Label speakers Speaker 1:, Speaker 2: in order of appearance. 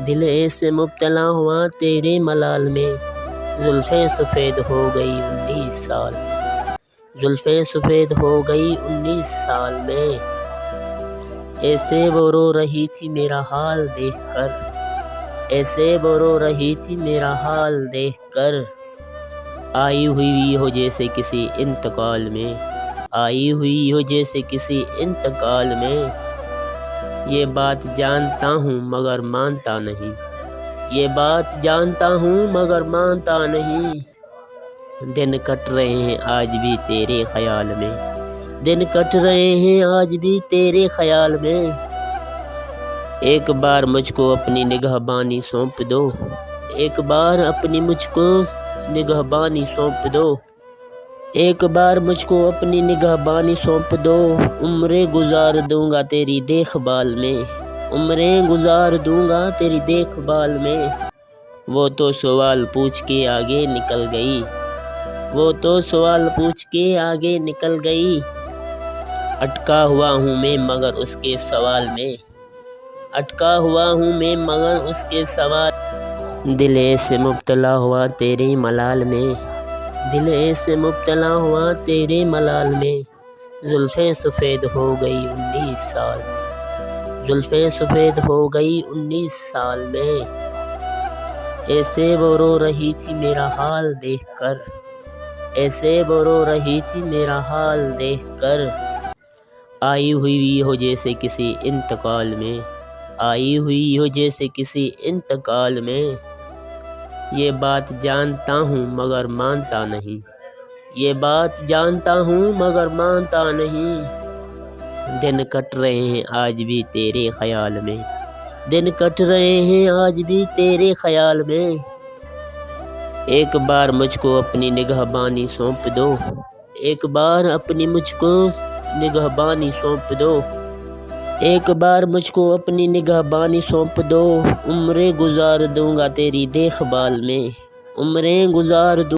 Speaker 1: دل ایسے مبتلا ہوا تیرے ملال میں، زلفیں سفید ہو گئی 19 سال میں، زلفیں سفید ہو گئی 19 سال میں، ایسے وہ رو رہی تھی میرا حال دیکھ کر، ایسے وہ رو رہی تھی میرا حال دیکھ کر، آئی ہوئی ہو جیسے کسی انتقال میں، آئی ہوئی ہو جیسے کسی انتقال میں، یہ بات جانتا ہوں مگر مانتا نہیں، یہ بات جانتا ہوں مگر مانتا نہیں، دن کٹ رہے ہیں آج بھی تیرے خیال میں، دن کٹ رہے ہیں آج بھی تیرے خیال میں، ایک بار مجھ کو اپنی نگہبانی سونپ دو، ایک بار اپنی مجھ کو نگہبانی سونپ دو، ایک بار مجھ کو اپنی نگہبانی سونپ دو، عمریں گزار دوں گا تیری دیکھ بھال میں، عمریں گزار دوں گا تیری دیکھ بھال میں، وہ تو سوال پوچھ کے آگے نکل گئی، وہ تو سوال پوچھ کے آگے نکل گئی، اٹکا ہوا ہوں میں مگر اس کے سوال میں، اٹکا ہوا ہوں میں مگر اس کے سوال، دل ایسے مبتلا ہوا تیرے ملال میں، دل ایسے مبتلا ہوا تیرے ملال میں، زلفیں سفید ہو گئی 19 سال میں، زلفیں سفید ہو گئی 19 سال میں، ایسے وہ رو رہی تھی میرا حال دیکھ کر، ایسے وہ رو رہی تھی میرا حال دیکھ کر، آئی ہوئی ہو جیسے کسی انتقال میں، آئی ہوئی ہو جیسے کسی انتقال میں، یہ بات جانتا ہوں مگر مانتا نہیں، یہ بات جانتا ہوں مگر مانتا نہیں، دن کٹ رہے ہیں آج بھی تیرے خیال میں، دن کٹ رہے ہیں آج بھی تیرے خیال میں، ایک بار مجھ کو اپنی نگہبانی سونپ دو، ایک بار اپنی مجھ کو نگہبانی سونپ دو، ایک بار مجھ کو اپنی نگہبانی سونپ دو، عمریں گزار دوں گا تیری دیکھ بھال میں، عمریں گزار دوں